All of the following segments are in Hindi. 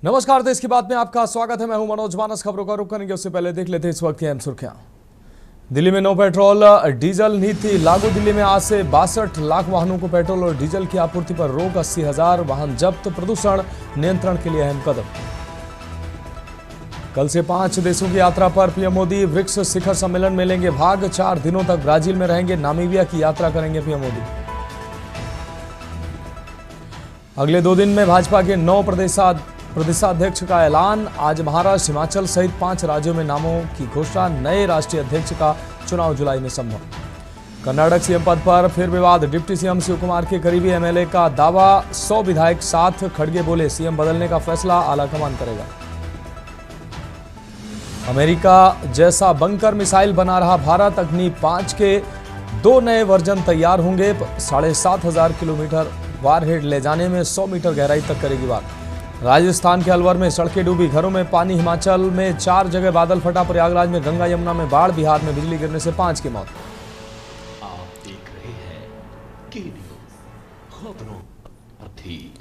नमस्कार, देश की बात में आपका स्वागत है। मैं हूं मनोज मानस। खबरों का रुख करेंगे उससे पहले देख लेते हैं इस वक्त की अहम सुर्खियां। दिल्ली में नो पेट्रोल डीजल नीति लागू। दिल्ली में आज से 62 लाख वाहनों को पेट्रोल और डीजल की आपूर्ति पर रोक। 80,000 वाहन जब्त। प्रदूषण नियंत्रण के लिए अहम कदम। कल से 5 देशों की यात्रा पर पीएम मोदी। ब्रिक्स शिखर सम्मेलन में लेंगे भाग। 4 दिनों तक ब्राजील में रहेंगे। नामीबिया की यात्रा करेंगे पीएम मोदी। अगले 2 दिन में भाजपा के 9 प्रदेशाध्यक्ष का ऐलान। आज महाराष्ट्र, हिमाचल सहित 5 राज्यों में नामों की घोषणा। नए राष्ट्रीय अध्यक्ष का चुनाव जुलाई में संभव। कर्नाटक सीएम पद पर फिर विवाद। डिप्टी सीएम शिव कुमार के करीबी एमएलए का दावा। 100 विधायक साथ। खड़गे बोले सीएम बदलने का फैसला आलाकमान करेगा। अमेरिका जैसा बंकर मिसाइल बना रहा भारत। अग्नि 5 के 2 नए वर्जन तैयार होंगे। 7,500 किलोमीटर वारहेड ले जाने में 100 मीटर गहराई तक करेगी वार। राजस्थान के अलवर में सड़कें डूबी, घरों में पानी। हिमाचल में 4 जगह बादल फटा। प्रयागराज में गंगा यमुना में बाढ़। बिहार में बिजली गिरने से 5 की मौत। आप देख रहे हैं के न्यूज़ खबरों अर्थी।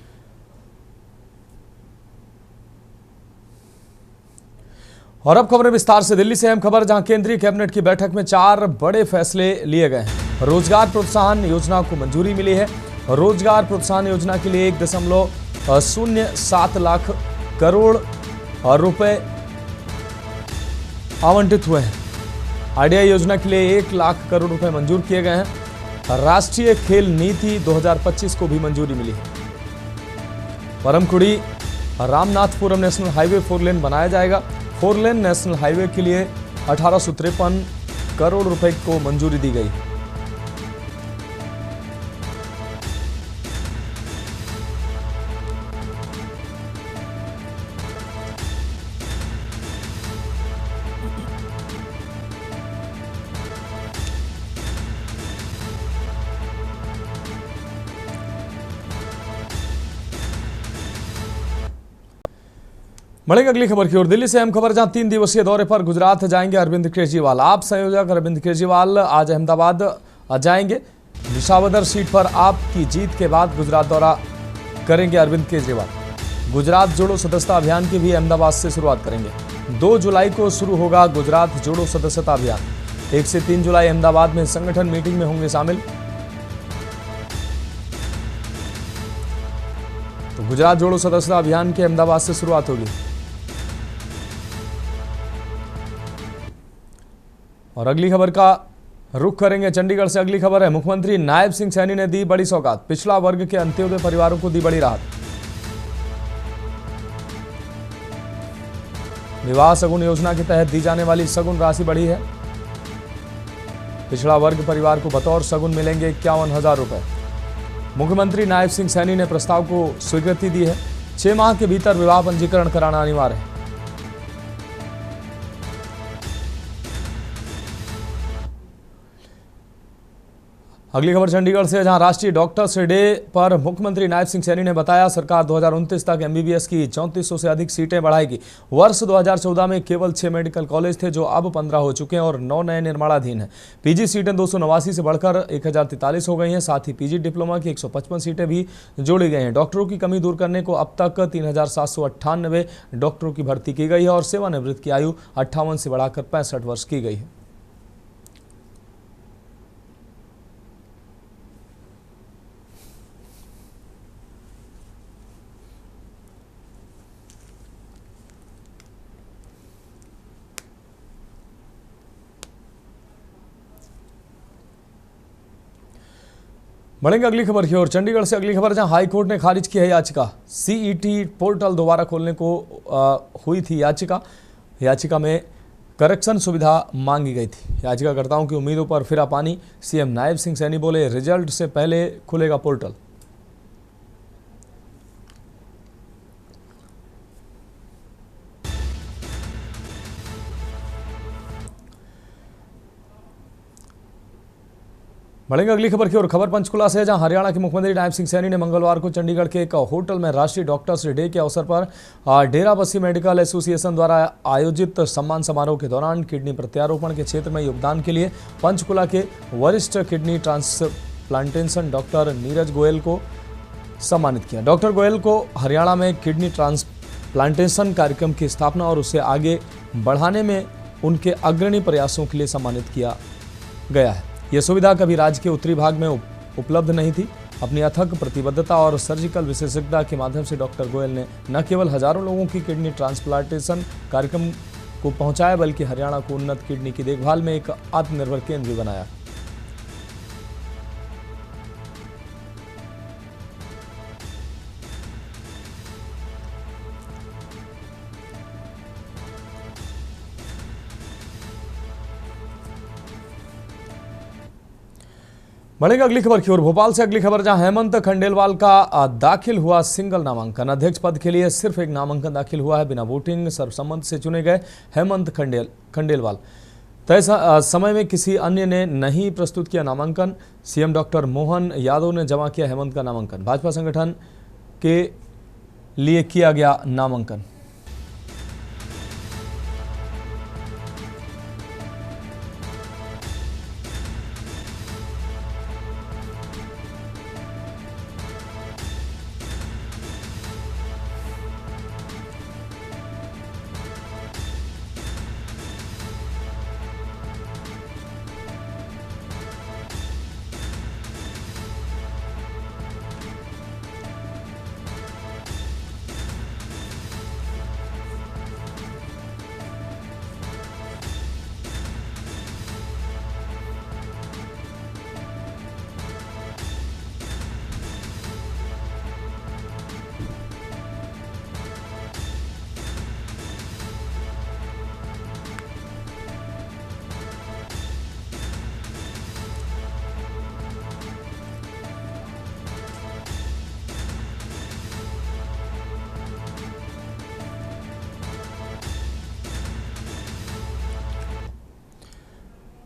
और अब खबरें विस्तार से। दिल्ली से अहम खबर, जहां केंद्रीय कैबिनेट की बैठक में 4 बड़े फैसले लिए गए हैं। रोजगार प्रोत्साहन योजना को मंजूरी मिली है। रोजगार प्रोत्साहन योजना के लिए 1.07 लाख करोड़ रुपए आवंटित हुए हैं। आरडीआई योजना के लिए 1 लाख करोड़ रुपए मंजूर किए गए हैं। राष्ट्रीय खेल नीति 2025 को भी मंजूरी मिली है। परमकुड़ी रामनाथपुरम नेशनल हाईवे 4 लेन बनाया जाएगा। 4 लेन नेशनल हाईवे के लिए 1853 करोड़ रुपए को मंजूरी दी गई। बढ़ेंगे अगली खबर की ओर। दिल्ली से अहम खबर, जहां 3 दिवसीय दौरे पर गुजरात जाएंगे अरविंद केजरीवाल। आप संयोजक अरविंद केजरीवाल आज अहमदाबाद जाएंगे। विसावदर सीट पर आप की जीत के बाद गुजरात दौरा करेंगे अरविंद केजरीवाल। गुजरात जोड़ो सदस्यता अभियान की भी अहमदाबाद से शुरुआत करेंगे। 2 जुलाई को शुरू होगा गुजरात जोड़ो सदस्यता अभियान। 1 से 3 जुलाई अहमदाबाद में संगठन मीटिंग में होंगे शामिल। तो गुजरात जोड़ो सदस्यता अभियान की अहमदाबाद से शुरुआत होगी। और अगली खबर का रुख करेंगे चंडीगढ़ से। अगली खबर है, मुख्यमंत्री नायब सिंह सैनी ने दी बड़ी सौगात। पिछड़ा वर्ग के अंत्योदय परिवारों को दी बड़ी राहत। विवाह सगुन योजना के तहत दी जाने वाली सगुन राशि बढ़ी है। पिछड़ा वर्ग परिवार को बतौर सगुन मिलेंगे 51,000 रुपए। मुख्यमंत्री नायब सिंह सैनी ने प्रस्ताव को स्वीकृति दी है। 6 माह के भीतर विवाह पंजीकरण कराना अनिवार्य है। अगली खबर चंडीगढ़ से, जहां राष्ट्रीय डॉक्टर्स डे पर मुख्यमंत्री नायब सिंह सैनी ने बताया सरकार 2029 तक एमबीबीएस की 3400 से अधिक सीटें बढ़ाएगी। वर्ष 2014 में केवल 6 मेडिकल कॉलेज थे, जो अब 15 हो चुके हैं और 9 नए निर्माणाधीन हैं। पीजी सीटें 289 से बढ़कर 1043 हो गई हैं। साथ ही पीजी डिप्लोमा की 155 सीटें भी जोड़ी गई हैं। डॉक्टरों की कमी दूर करने को अब तक 3798 डॉक्टरों की भर्ती की गई है और सेवानिवृत्त की आयु 58 से बढ़ाकर 65 वर्ष की गई है। बढ़ेंगे अगली खबर की ओर। चंडीगढ़ से अगली खबर, जहां हाई कोर्ट ने खारिज की है याचिका। सीईटी पोर्टल दोबारा खोलने को हुई थी याचिका में करेक्शन सुविधा मांगी गई थी। याचिकाकर्ताओं की उम्मीदों पर फिरा पानी। सीएम नायब सिंह सैनी बोले रिजल्ट से पहले खुलेगा पोर्टल। बढ़ेंगे अगली खबर की ओर। खबर पंचकुला से, जहां हरियाणा के मुख्यमंत्री नायब सिंह सैनी ने मंगलवार को चंडीगढ़ के एक होटल में राष्ट्रीय डॉक्टर्स डे के अवसर पर डेराबस्सी मेडिकल एसोसिएशन द्वारा आयोजित सम्मान समारोह के दौरान किडनी प्रत्यारोपण के क्षेत्र में योगदान के लिए पंचकुला के वरिष्ठ kidney transplantation doctor Neeraj Goyal को सम्मानित किया। डॉक्टर गोयल को हरियाणा में किडनी प्लांटेशन कार्यक्रम की स्थापना और उसे आगे बढ़ाने में उनके अग्रणी प्रयासों के लिए सम्मानित किया गया है। यह सुविधा कभी राज्य के उत्तरी भाग में उपलब्ध नहीं थी। अपनी अथक प्रतिबद्धता और सर्जिकल विशेषज्ञता के माध्यम से डॉक्टर गोयल ने न केवल हजारों लोगों की किडनी ट्रांसप्लांटेशन कार्यक्रम को पहुंचाया, बल्कि हरियाणा को उन्नत किडनी की देखभाल में एक आत्मनिर्भर केंद्र भी बनाया। बढ़ेगा अगली खबर की ओर। भोपाल से अगली खबर, जहां हेमंत खंडेलवाल का दाखिल हुआ सिंगल नामांकन। अध्यक्ष पद के लिए सिर्फ एक नामांकन दाखिल हुआ है। बिना वोटिंग सर्वसम्मति से चुने गए हेमंत खंडेलवाल। तय समय में किसी अन्य ने नहीं प्रस्तुत किया नामांकन। सीएम डॉक्टर मोहन यादव ने जमा किया हेमंत का नामांकन। भाजपा संगठन के लिए किया गया नामांकन।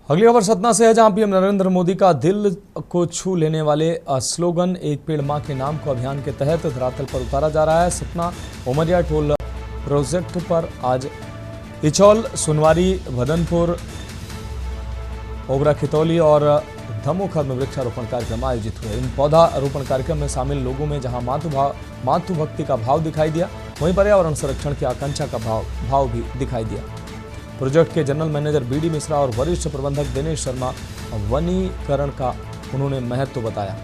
अगली खबर सतना से है, जहां पीएम नरेंद्र मोदी का दिल को छू लेने वाले स्लोगन एक पेड़ मां के नाम को अभियान के तहत धरातल पर उतारा जा रहा है। सतना उमरिया टोल प्रोजेक्ट पर आज इचौल, सुनवारी, भदनपुर, ओबरा खितौली और धमोखर में वृक्षारोपण कार्यक्रम आयोजित हुए। इन पौधारोपण कार्यक्रम में शामिल लोगों में जहां मातृभक्ति का भाव दिखाई दिया, वहीं पर्यावरण संरक्षण की आकांक्षा का भाव भी दिखाई दिया। प्रोजेक्ट के जनरल मैनेजर बीडी मिश्रा और वरिष्ठ प्रबंधक दिनेश शर्मा वनीकरण का उन्होंने महत्व बताया।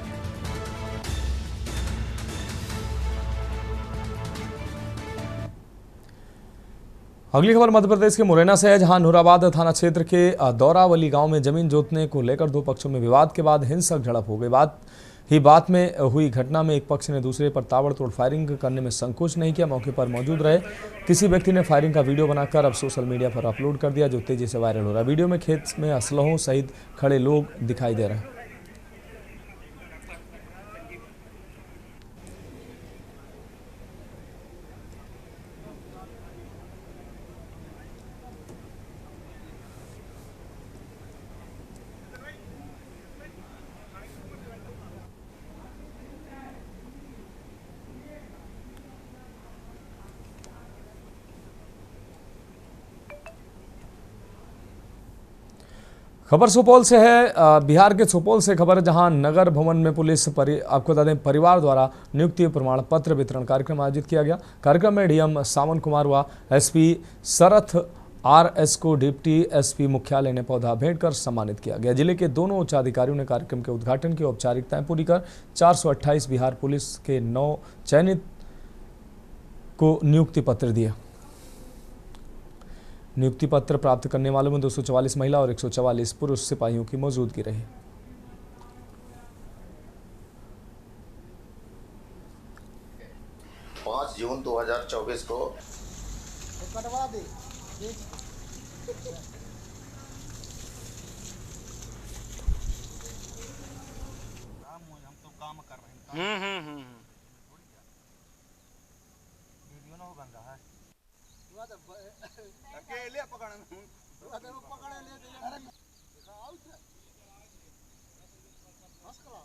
अगली खबर मध्य प्रदेश के मुरैना से है, जहां नूराबाद थाना क्षेत्र के दौरावली गांव में जमीन जोतने को लेकर दो पक्षों में विवाद के बाद हिंसक झड़प हो गई। बात में हुई घटना में एक पक्ष ने दूसरे पर ताबड़तोड़ फायरिंग करने में संकोच नहीं किया। मौके पर मौजूद रहे किसी व्यक्ति ने फायरिंग का वीडियो बनाकर अब सोशल मीडिया पर अपलोड कर दिया, जो तेजी से वायरल हो रहा है। वीडियो में खेत में असलहों सहित खड़े लोग दिखाई दे रहे हैं। खबर सुपौल से है। बिहार के सुपौल से खबर, जहां नगर भवन में पुलिस आपको बता दें परिवार द्वारा नियुक्ति प्रमाण पत्र वितरण कार्यक्रम आयोजित किया गया। कार्यक्रम में डीएम सावन कुमार व एसपी शरथ आरएस को डिप्टी एसपी मुख्यालय ने पौधा भेंट कर सम्मानित किया गया। जिले के दोनों उच्चाधिकारियों ने कार्यक्रम के उद्घाटन की औपचारिकताएं पूरी कर 428 बिहार पुलिस के 9 चयनित को नियुक्ति पत्र दिया। नियुक्ति पत्र प्राप्त करने वालों में 244 महिला और 144 पुरुष सिपाहियों की मौजूदगी रही। जून 2024 को कटवा दे। हम तो काम कर रहे हैं। वीडियो ना हो बन रहा है। अकेले पकड़े ले दिखाओ से बस करो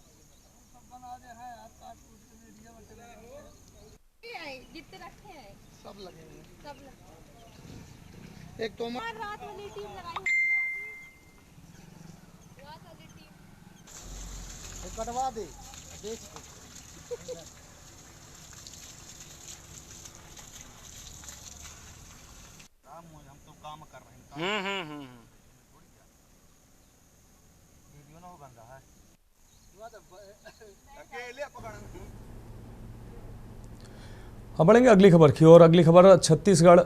सब बना दे है यार, काट कूट के वीडियो में जितने रखे हैं सब लगे हुए सब लगे। एक तो रात वाली टीम लगाई है, रात वाली टीम कटवा दे बेच दे। काम कर रहे हैं वीडियो ना हो बन रहा है अकेले पकड़। अब बढ़ेंगे अगली खबर की ओर। अगली खबर छत्तीसगढ़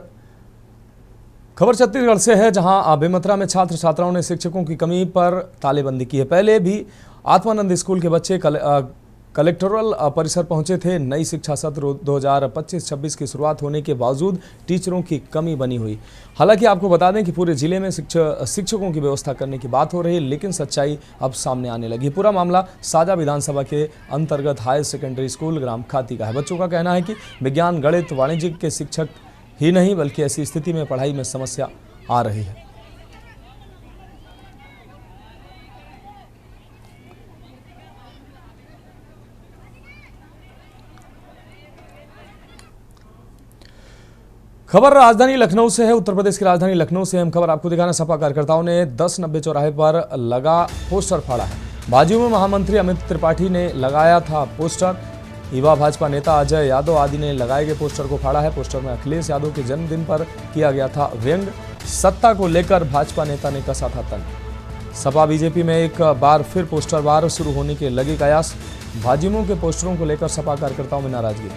से है, जहां बेमेतरा में छात्र छात्राओं ने शिक्षकों की कमी पर तालेबंदी की है। पहले भी आत्मानंद स्कूल के बच्चे कलेक्टोरल परिसर पहुंचे थे। नई शिक्षा सत्र 2025-26 की शुरुआत होने के बावजूद टीचरों की कमी बनी हुई। हालांकि आपको बता दें कि पूरे जिले में शिक्षकों की व्यवस्था करने की बात हो रही है, लेकिन सच्चाई अब सामने आने लगी। पूरा मामला साजा विधानसभा के अंतर्गत हायर सेकेंडरी स्कूल ग्राम खाती का है। बच्चों का कहना है कि विज्ञान, गणित, वाणिज्य के शिक्षक ही नहीं बल्कि ऐसी स्थिति में पढ़ाई में समस्या आ रही है। खबर राजधानी लखनऊ से है। उत्तर प्रदेश की राजधानी लखनऊ से हम खबर आपको दिखाना। सपा कार्यकर्ताओं ने 1090 चौराहे पर लगा पोस्टर फाड़ा है। भाजपा में महामंत्री अमित त्रिपाठी ने लगाया था पोस्टर। युवा भाजपा नेता अजय यादव आदि ने लगाए गए पोस्टर को फाड़ा है। पोस्टर में अखिलेश यादव के जन्मदिन पर किया गया था व्यंग। सत्ता को लेकर भाजपा नेता ने कसा था तंज। सपा बीजेपी में एक बार फिर पोस्टर वार शुरू होने के लगे कयास। भाजयुमों के पोस्टरों को लेकर सपा कार्यकर्ताओं में नाराजगी।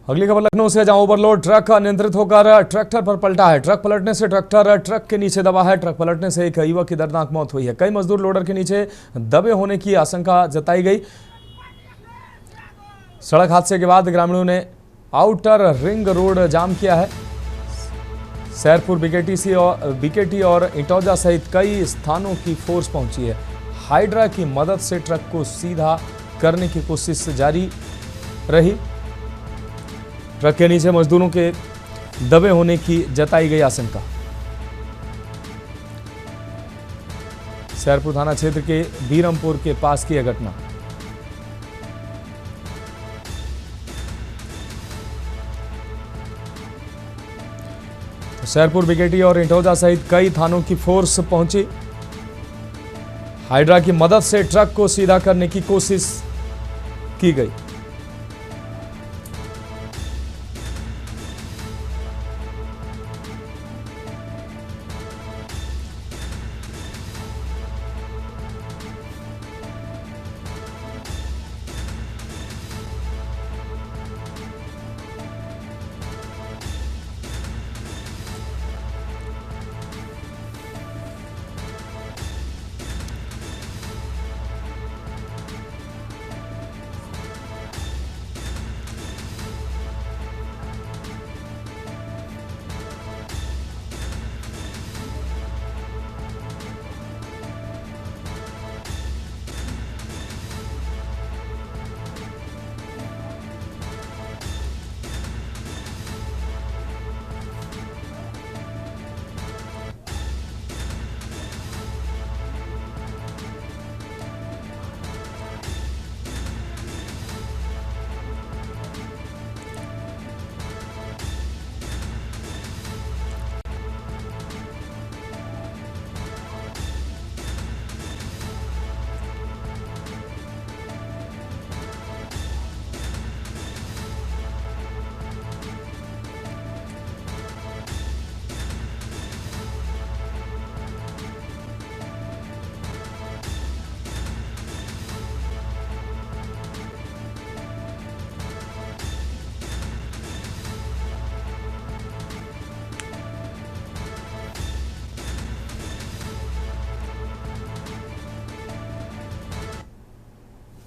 अगली खबर लखनऊ से, जहां ओवरलोड ट्रक अनियंत्रित होकर ट्रैक्टर पर पलटा है। ट्रक पलटने से ट्रैक्टर ट्रक के नीचे दबा है। ट्रक पलटने से एक युवक की दर्दनाक मौत हुई है। कई मजदूर लोडर के नीचे दबे होने की आशंका जताई गई। सड़क हादसे के बाद ग्रामीणों ने आउटर रिंग रोड जाम किया है। सैरपुर, बीकेटी और इटौजा सहित कई स्थानों की फोर्स पहुंची है। हाइड्रा की मदद से ट्रक को सीधा करने की कोशिश जारी रही। ट्रक के नीचे मजदूरों के दबे होने की जताई गई आशंका। सैरपुर थाना क्षेत्र के बीरमपुर के पास की यह घटना। सैरपुर, बिकेटी और इंटौजा सहित कई थानों की फोर्स पहुंची। हाइड्रा की मदद से ट्रक को सीधा करने की कोशिश की गई।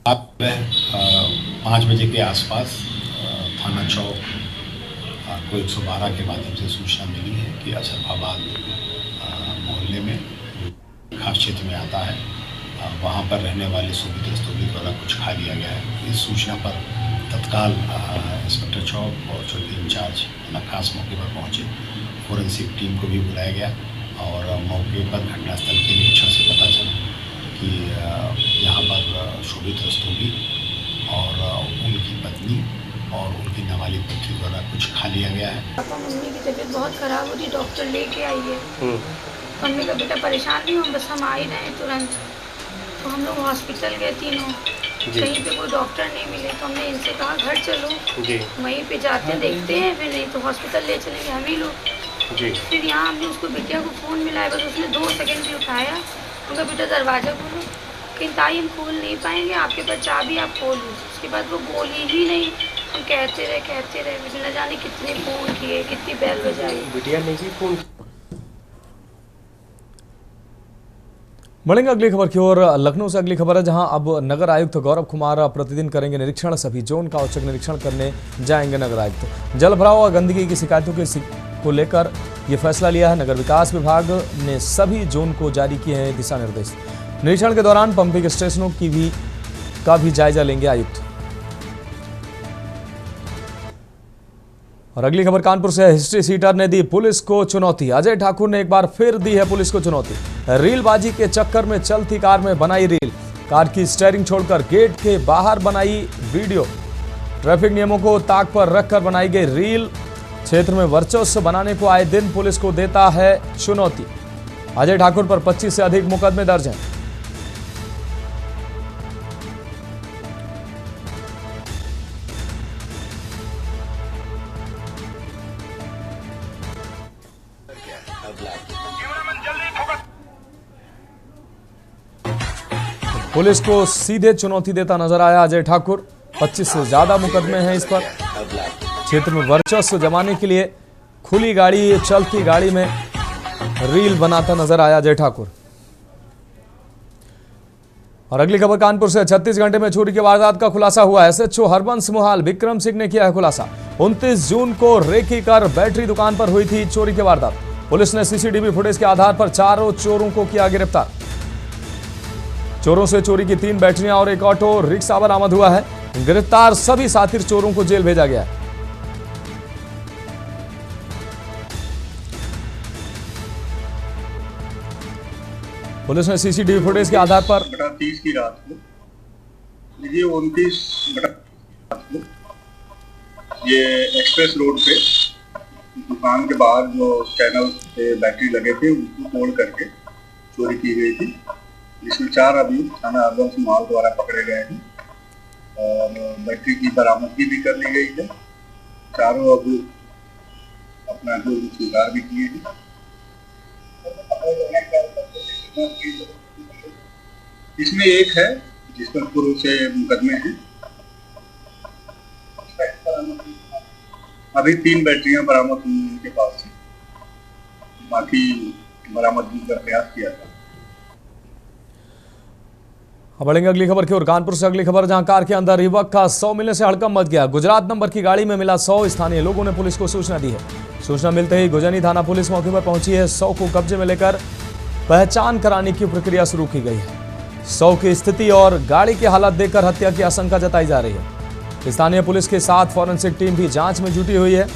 आप 5 बजे के आसपास थाना चौक को 112 के माध्यम से सूचना मिली है कि अशरफाबाद मोहल्ले में खास क्षेत्र में आता है, वहाँ पर रहने वाले सुमित रस्तोगी द्वारा कुछ खा लिया गया है। इस सूचना पर तत्काल इंस्पेक्टर चौक और चौकी इंचार्ज नखास मौके पर पहुँचे। फोरेंसिक टीम को भी बुलाया गया और मौके पर घटनास्थल के निरीक्षण से पता चला कि यहाँ पर शोभित रस्तोगी और उनकी पत्नी और उनकी नाबालिग पुत्री द्वारा कुछ खा लिया गया है। पापा मम्मी की तबीयत बहुत ख़राब हो रही, डॉक्टर लेके आई है। मम्मी का बेटा परेशान नहीं हो, बस हम आ ही रहे हैं तुरंत। तो हम लोग हॉस्पिटल गए तीनों, कहीं पे कोई डॉक्टर नहीं मिले, तो हमने इनसे कहा घर चलो, वहीं पे जाते देखते हैं, फिर नहीं तो हॉस्पिटल ले चलेंगे हम ही लोग। फिर यहाँ हमने उसको बिटिया को फ़ोन मिलाया, बस उसने 2 सेकंड भी उठाया। उनका बेटा दरवाज़ा खोलो, कि ताई हम खोल नहीं पाएंगे, आपके पास चाबी आप खोलो। उसके बाद वो बोली ही नहीं। हम कहते रहे, मुझे न जाने कितने फ़ोन किए, कितनी बेल बजाई। बिटिया ने ही फ़ोन। बढ़ेंगे अगली खबर की ओर। लखनऊ से अगली खबर है, जहां अब नगर आयुक्त गौरव कुमार प्रतिदिन करेंगे निरीक्षण। सभी जोन का औचक निरीक्षण करने जाएंगे नगर आयुक्त। जल भराव और गंदगी की शिकायतों को लेकर यह फैसला लिया है। नगर विकास विभाग ने सभी जोन को जारी किए हैं दिशा निर्देश। निरीक्षण के दौरान पंपिंग स्टेशनों का भी जायजा लेंगे आयुक्त। और अगली खबर कानपुर से। हिस्ट्री सीटर ने दी पुलिस को चुनौती। अजय ठाकुर ने एक बार फिर दी है पुलिस को चुनौती। रीलबाजी के चक्कर में चलती कार में बनाई रील, कार की स्टीयरिंग छोड़कर गेट के बाहर बनाई वीडियो, ट्रैफिक नियमों को ताक पर रखकर बनाई गई रील। क्षेत्र में वर्चस्व बनाने को आए दिन पुलिस को देता है चुनौती। अजय ठाकुर पर 25 से अधिक मुकदमे दर्ज हैं। पुलिस को सीधे चुनौती देता नजर आया अजय ठाकुर। 25 से ज्यादा मुकदमे हैं इस पर। क्षेत्र में वर्चस्व जमाने के लिए खुली गाड़ी, चलती गाड़ी में रील बनाता नजर आया अजय ठाकुर। और अगली खबर कानपुर से। 36 घंटे में चोरी की वारदात का खुलासा हुआ। एसएचओ हरबंस मोहाल विक्रम सिंह ने किया है खुलासा। 29 जून को रेकी कर बैटरी दुकान पर हुई थी चोरी की वारदात। पुलिस ने सीसीटीवी फुटेज के आधार पर 4 चोरों को किया गिरफ्तार। चोरों से चोरी की 3 बैटरियां और एक ऑटो रिक्शा बरामद हुआ है। गिरफ्तार सभी साथी चोरों को जेल भेजा गया है। पुलिस ने सीसीटीवी फुटेज के आधार पर 30 की रात को, ये 29 ये एक्सप्रेस रोड पे दुकान के बाहर जो चैनल पे बैटरी लगे थे उसको तोड़ करके चोरी की गई थी, जिसमें 4 अभियुक्त थाना हरबंस मोहाल द्वारा पकड़े गए हैं और बैटरी की बरामदगी भी कर ली गई है। 4 अभियुक्त अपना जो स्वीकार भी किए हैं। इसमें एक है जिस पर पूर्व से मुकदमे हैं। अभी 3 बैटरियां बरामद हुई उनके पास से, बाकी बरामदगी का प्रयास किया था। बढ़ेंगे अगली खबर की ओर। कानपुर से अगली खबर, जहां कार के अंदर युवक का 100 मिलने से हड़कंप मच गया। गुजरात नंबर की गाड़ी में मिला 100। स्थानीय लोगों ने पुलिस को सूचना दी है। सूचना मिलते ही गुजनी थाना पुलिस मौके पर पहुंची है। 100 को कब्जे में लेकर पहचान कराने की प्रक्रिया शुरू की गई है। 100 की स्थिति और गाड़ी की हालत देखकर हत्या की आशंका जताई जा रही है। स्थानीय पुलिस के साथ फॉरेंसिक टीम भी जांच में जुटी हुई है।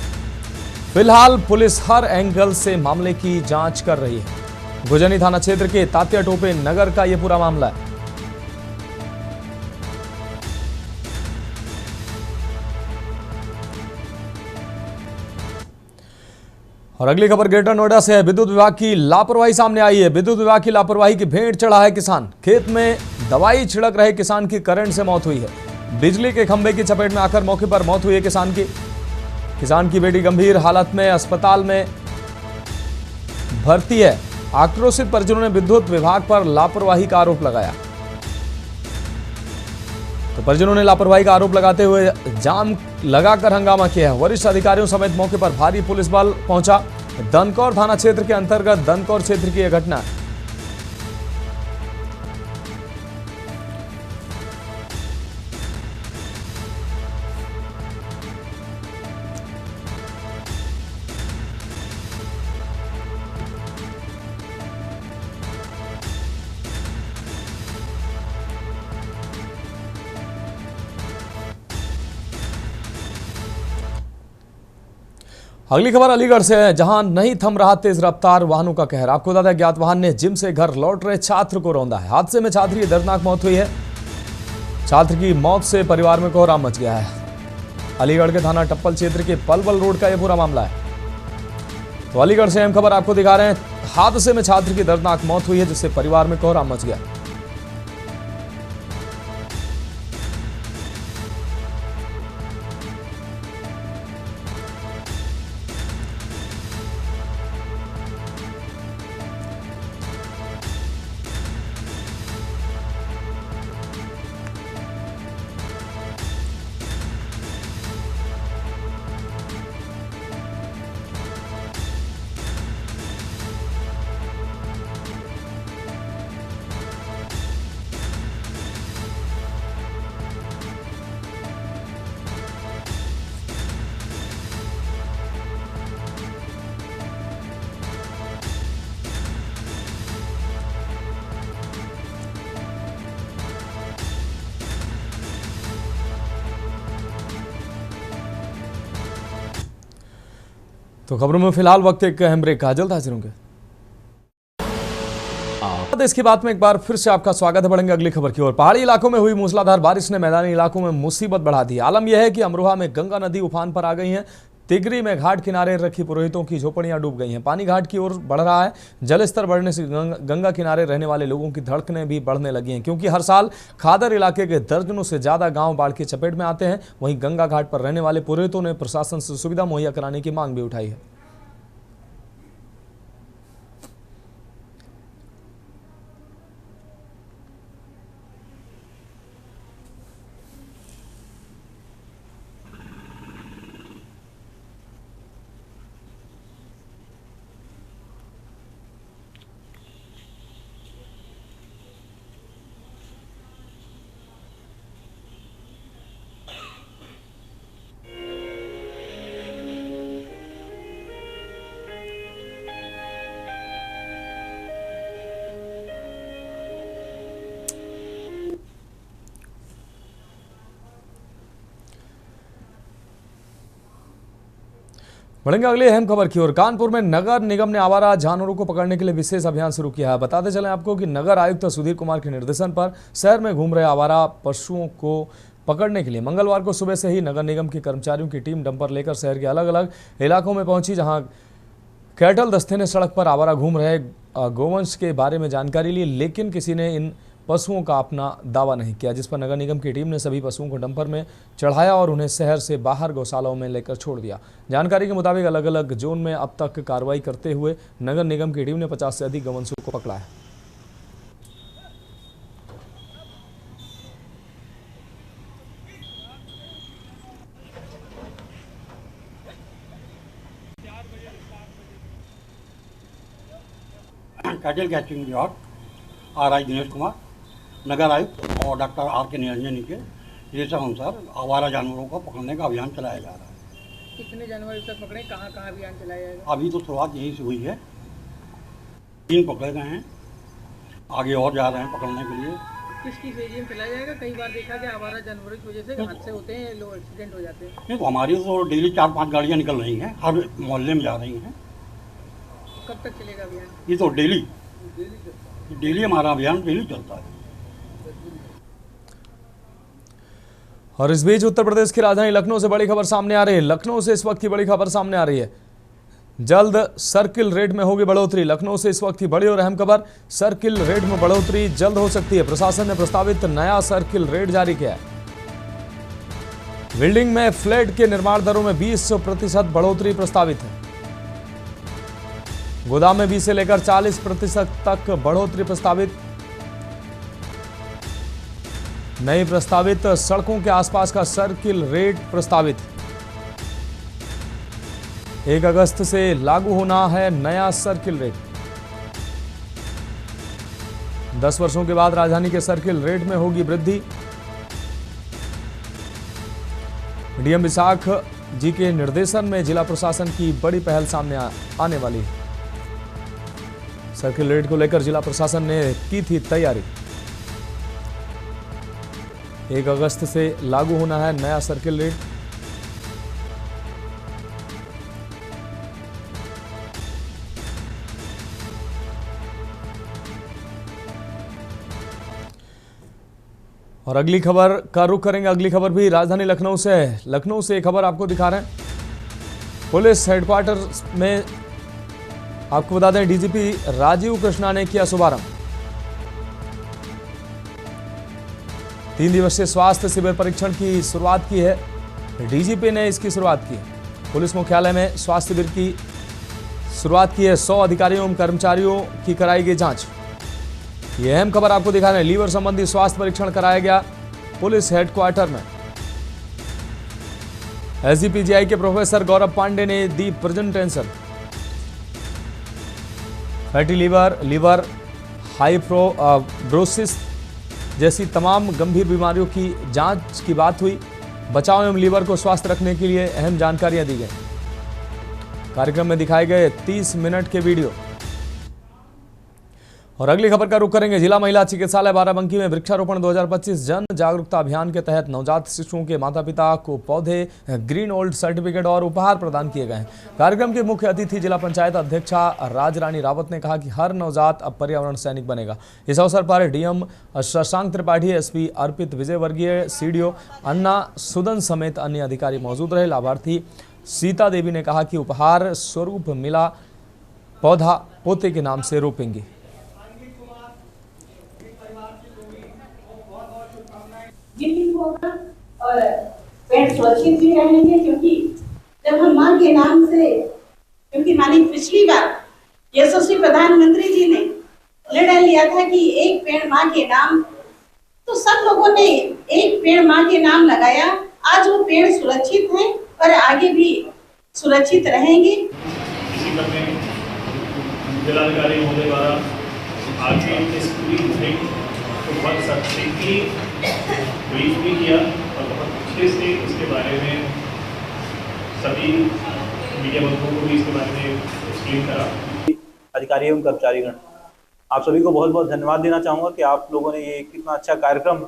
फिलहाल पुलिस हर एंगल से मामले की जांच कर रही है। गुजनी थाना क्षेत्र के तात्या टोपे नगर का यह पूरा मामला है। और अगली खबर ग्रेटर नोएडा से है। विद्युत विभाग की लापरवाही सामने आई है। विद्युत विभाग की लापरवाही की भेंट चढ़ा है किसान। खेत में दवाई छिड़क रहे किसान की करंट से मौत हुई है। बिजली के खंभे की चपेट में आकर मौके पर मौत हुई है किसान की बेटी गंभीर हालत में अस्पताल में भर्ती है। आक्रोशित परिजनों ने विद्युत विभाग पर लापरवाही का आरोप लगाया। तो परिजनों ने लापरवाही का आरोप लगाते हुए जाम लगाकर हंगामा किया है। वरिष्ठ अधिकारियों समेत मौके पर भारी पुलिस बल पहुंचा। दनकौर थाना क्षेत्र के अंतर्गत दनकौर क्षेत्र की यह घटना है। अगली खबर अलीगढ़ से है, जहां नहीं थम रहा तेज रफ्तार वाहनों का कहर। आपको बता दें, ज्ञात वाहन ने जिम से घर लौट रहे छात्र को रौंदा है। हादसे में छात्र की दर्दनाक मौत हुई है। छात्र की मौत से परिवार में कोहराम मच गया है। अलीगढ़ के थाना टप्पल क्षेत्र के पलवल रोड का यह पूरा मामला है। तो अलीगढ़ से अहम खबर आपको दिखा रहे हैं। हादसे में छात्र की दर्दनाक मौत हुई है, जिससे परिवार में कोहराम मच गया। तो खबरों में फिलहाल वक्त एक अहम ब्रेक का, जल्द हाजिर होंगे। इसके बाद में एक बार फिर से आपका स्वागत है। बढ़ेंगे अगली खबर की ओर। पहाड़ी इलाकों में हुई मूसलाधार बारिश ने मैदानी इलाकों में मुसीबत बढ़ा दी। आलम यह है कि अमरोहा में गंगा नदी उफान पर आ गई है। तिगरी में घाट किनारे रखी पुरोहितों की झोपड़ियां डूब गई हैं। पानी घाट की ओर बढ़ रहा है। जलस्तर बढ़ने से गंगा किनारे रहने वाले लोगों की धड़कनें भी बढ़ने लगी हैं, क्योंकि हर साल खादर इलाके के दर्जनों से ज्यादा गांव बाढ़ की चपेट में आते हैं। वहीं गंगा घाट पर रहने वाले पुरोहितों ने प्रशासन से सुविधा मुहैया कराने की मांग भी उठाई है। बढ़ेंगे अगली अहम खबर की ओर। कानपुर में नगर निगम ने आवारा जानवरों को पकड़ने के लिए विशेष अभियान शुरू किया है। बताते चलें आपको कि नगर आयुक्त सुधीर कुमार के निर्देशन पर शहर में घूम रहे आवारा पशुओं को पकड़ने के लिए मंगलवार को सुबह से ही नगर निगम के कर्मचारियों की टीम डंपर लेकर शहर के अलग अलग इलाकों में पहुंची, जहां कैटल दस्ते ने सड़क पर आवारा घूम रहे गोवंश के बारे में जानकारी ली, लेकिन किसी ने इन पशुओं का अपना दावा नहीं किया, जिस पर नगर निगम की टीम ने सभी पशुओं को डंपर में चढ़ाया और उन्हें शहर से बाहर गौशालाओं में लेकर छोड़ दिया। जानकारी के मुताबिक अलग अलग जोन में अब तक कार्रवाई करते हुए नगर निगम की टीम ने 50 से अधिक गौवंशों को पकड़ा है। कैटल कैचिंग विभाग, आरआई दिनेश कुमार, नगर आयुक्त और डॉक्टर आर के निरंजन के निर्देशन अनुसार आवारा जानवरों को पकड़ने का अभियान चलाया जा रहा है। कितने जानवर तक पकड़े, कहाँ कहाँ अभियान चलाया जाएगा? अभी तो शुरुआत यहीं से हुई है। 3 पकड़े गए हैं, आगे और जा रहे हैं पकड़ने के लिए। किसकी एरिया में चलाया जाएगा? कई बार देखा कि आवारा जानवरों की वजह से हादसे होते हैं, लोग एक्सीडेंट हो जाते हैं। नहीं, तो हमारी तो डेली 4-5 गाड़ियाँ निकल रही हैं, हर मोहल्ले में जा रही हैं। कब तक चलेगा अभियान? ये तो डेली हमारा अभियान डेली चलता है। और इस बीच उत्तर प्रदेश की राजधानी लखनऊ से बड़ी खबर सामने आ रही है। लखनऊ से इस वक्त की बड़ी खबर सामने आ रही है, जल्द सर्किल रेट में होगी बढ़ोतरी। लखनऊ से इस वक्त की बड़ी और अहम खबर, सर्किल रेट में बढ़ोतरी जल्द हो सकती है। प्रशासन ने प्रस्तावित नया सर्किल रेट जारी किया है। बिल्डिंग में फ्लैट के निर्माण दरों में 20% बढ़ोतरी प्रस्तावित है। गोदाम में 20 से लेकर 40% तक बढ़ोतरी प्रस्तावित। नई प्रस्तावित सड़कों के आसपास का सर्किल रेट प्रस्तावित। 1 अगस्त से लागू होना है नया सर्किल रेट। 10 वर्षों के बाद राजधानी के सर्किल रेट में होगी वृद्धि। डीएम विशाख जी के निर्देशन में जिला प्रशासन की बड़ी पहल सामने आने वाली है। सर्किल रेट को लेकर जिला प्रशासन ने की थी तैयारी। 1 अगस्त से लागू होना है नया सर्किल रेट। और अगली खबर का रुख करेंगे। अगली खबर भी राजधानी लखनऊ से है। लखनऊ से एक खबर आपको दिखा रहे हैं। पुलिस हेडक्वार्टर में आपको बता दें, डीजीपी राजीव कृष्णा ने किया शुभारंभ। 3 दिवसीय स्वास्थ्य शिविर परीक्षण की शुरुआत की है। डीजीपी ने इसकी शुरुआत की। पुलिस मुख्यालय में स्वास्थ्य शिविर की शुरुआत की है। 100 अधिकारियों एवं कर्मचारियों की कराई गई जांच। यह अहम खबर आपको दिखा रहे हैं। लीवर संबंधी स्वास्थ्य परीक्षण कराया गया पुलिस हेडक्वार्टर में। एसजीपीजीआई के प्रोफेसर गौरव पांडे ने दी प्रेजेंटेशन। फैटी लीवर, हाइप्रोब्रोसिस जैसी तमाम गंभीर बीमारियों की जांच की बात हुई। बचाव एवं लीवर को स्वस्थ रखने के लिए अहम जानकारियां दी गई। कार्यक्रम में दिखाए गए 30 मिनट के वीडियो। और अगली खबर का रुख करेंगे। जिला महिला चिकित्सालय बाराबंकी में वृक्षारोपण 2025 जन जागरूकता अभियान के तहत नवजात शिशुओं के माता पिता को पौधे, ग्रीन ओल्ड सर्टिफिकेट और उपहार प्रदान किए गए हैं। कार्यक्रम के मुख्य अतिथि जिला पंचायत अध्यक्षा राजरानी रावत ने कहा कि हर नवजात अब पर्यावरण सैनिक बनेगा। इस अवसर पर डीएम शशांक त्रिपाठी, एसपी अर्पित विजयवर्गीय, सीडीओ अन्ना सुदन समेत अन्य अधिकारी मौजूद रहे। लाभार्थी सीता देवी ने कहा कि उपहार स्वरूप मिला पौधा पोते के नाम से रोपेंगे। होगा और पेड़ सुरक्षित भी रहेंगे, क्योंकि जब हम माँ के नाम से, क्योंकि मानी पिछली बार यशस्वी प्रधानमंत्री जी ने निर्णय लिया था कि एक पेड़ माँ के नाम, तो सब लोगों ने एक पेड़ माँ के नाम लगाया। आज वो पेड़ सुरक्षित हैं और आगे भी सुरक्षित रहेंगे। इसी क्रम में जिलाधिकारी महोदय द्वारा आगे इस पूरी मुहिम को बहुत सख्ती ब्रीफ भी किया और बहुत अच्छे से इसके बारे में सभी मीडिया बंधुओं को भी इसके बारे में एक्सप्लेन करा। अधिकारी एवं कर्मचारीगण, आप सभी को बहुत बहुत धन्यवाद देना चाहूँगा कि आप लोगों ने ये कितना अच्छा कार्यक्रम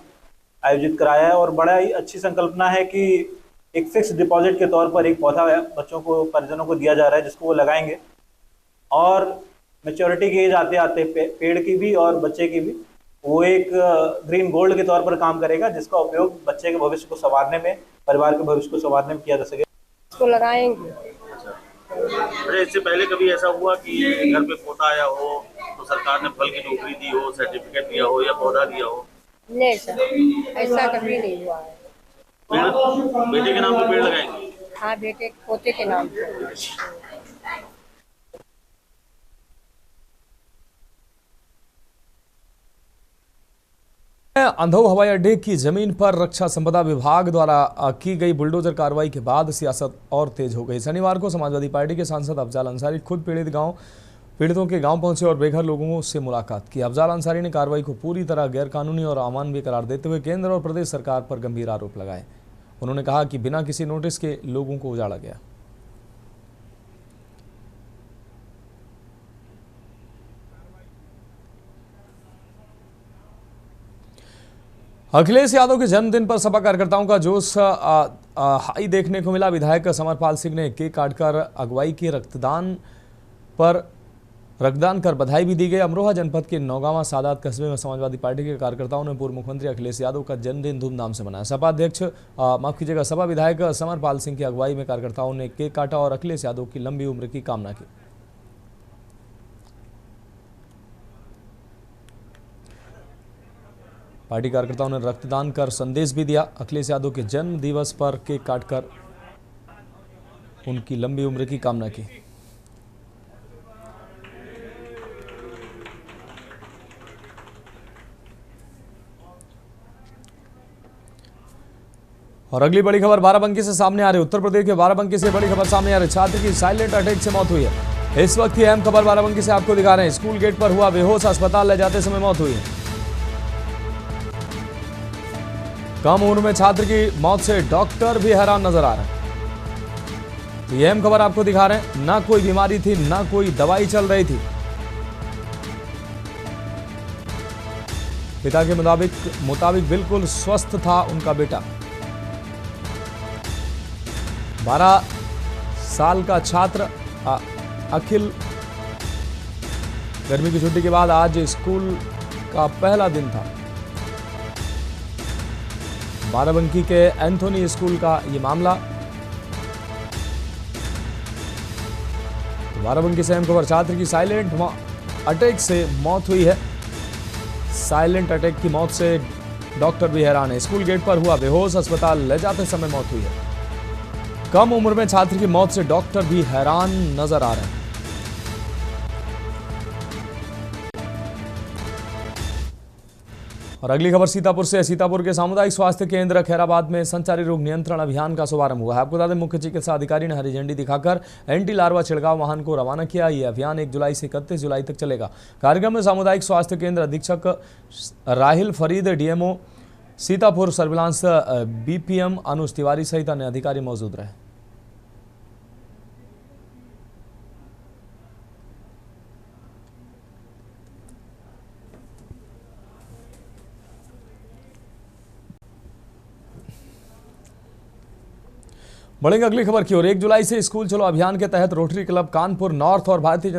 आयोजित कराया है। और बड़ा ही अच्छी संकल्पना है कि एक फिक्स डिपॉजिट के तौर पर एक पौधा बच्चों को, परिजनों को दिया जा रहा है, जिसको वो लगाएंगे और मैच्योरिटी की एज आते आते पेड़ की भी और बच्चे की भी वो एक ग्रीन गोल्ड के तौर पर काम करेगा, जिसका उपयोग बच्चे के भविष्य को संवारने में, परिवार के भविष्य को संवारने में किया जा सके। इसको लगाएंगे। अच्छा, इससे पहले कभी ऐसा हुआ कि घर पे पोता आया हो तो सरकार ने फल की टोकरी दी हो, सर्टिफिकेट दिया हो या पौधा दिया हो? नहीं सर, ऐसा कभी नहीं हुआ है। बेटे के नाम पे पेड़ लगाएंगे? हाँ, बेटे पोते के नाम पे। अंधौ हवाई अड्डे की जमीन पर रक्षा संपदा विभाग द्वारा की गई बुलडोजर कार्रवाई के बाद सियासत और तेज हो गई। शनिवार को समाजवादी पार्टी के सांसद अफजाल अंसारी खुद पीड़ितों के गांव पहुंचे और बेघर लोगों से मुलाकात की। अफजाल अंसारी ने कार्रवाई को पूरी तरह गैरकानूनी और अमानवीय करार देते हुए केंद्र और प्रदेश सरकार पर गंभीर आरोप लगाए। उन्होंने कहा कि बिना किसी नोटिस के लोगों को उजाड़ा गया। अखिलेश यादव के जन्मदिन पर सपा कार्यकर्ताओं का जोश हाई देखने को मिला। विधायक समरपाल सिंह ने केक काटकर अगुवाई की। रक्तदान कर बधाई भी दी गई। अमरोहा जनपद के नौगांवा सादात कस्बे में समाजवादी पार्टी के कार्यकर्ताओं ने पूर्व मुख्यमंत्री अखिलेश यादव का जन्मदिन धूमधाम से मनाया। सपा विधायक समरपाल सिंह की अगुवाई में कार्यकर्ताओं ने केक काटा और अखिलेश यादव की लंबी उम्र की कामना की। पार्टी कार्यकर्ताओं ने रक्तदान कर संदेश भी दिया। अखिलेश यादव के जन्म दिवस पर केक काटकर उनकी लंबी उम्र की कामना की। और अगली बड़ी खबर बाराबंकी से सामने आ रही। उत्तर प्रदेश के बाराबंकी से बड़ी खबर सामने आ रही। छात्र की साइलेंट अटैक से मौत हुई है। इस वक्त की अहम खबर बाराबंकी से आपको दिखा रहे हैं। स्कूल गेट पर हुआ बेहोश, अस्पताल ले जाते समय मौत हुई है। कम उम्र में छात्र की मौत से डॉक्टर भी हैरान नजर आ रहे हैं। ये अहम खबर आपको दिखा रहे हैं। ना कोई बीमारी थी, ना कोई दवाई चल रही थी। पिता के मुताबिक बिल्कुल स्वस्थ था उनका बेटा। 12 साल का छात्र अखिल गर्मी की छुट्टी के बाद आज स्कूल का पहला दिन था। बाराबंकी के एंथोनी स्कूल का ये मामला। तो बाराबंकी से अहम खबर, छात्र की साइलेंट अटैक से मौत हुई है। साइलेंट अटैक की मौत से डॉक्टर भी हैरान है। स्कूल गेट पर हुआ बेहोश, अस्पताल ले जाते समय मौत हुई है। कम उम्र में छात्र की मौत से डॉक्टर भी हैरान नजर आ रहे हैं। और अगली खबर सीतापुर से। सीतापुर के सामुदायिक स्वास्थ्य केंद्र खैराबाद में संचारी रोग नियंत्रण अभियान का शुभारंभ हुआ है। आपको बता दें, मुख्य चिकित्सा अधिकारी ने हरी झंडी दिखाकर एंटी लार्वा छिड़काव वाहन को रवाना किया। यह अभियान 1 जुलाई से 31 जुलाई तक चलेगा। कार्यक्रम में सामुदायिक स्वास्थ्य केंद्र अधीक्षक Rahil Farid, DMO Sitapur surveillance BPM Anuj Tiwari सहित अन्य अधिकारी मौजूद रहे। बढ़ेंगे अगली खबर की ओर। 1 जुलाई से स्कूल चलो अभियान के तहत रोटरी क्लब कानपुर नॉर्थ और भारतीय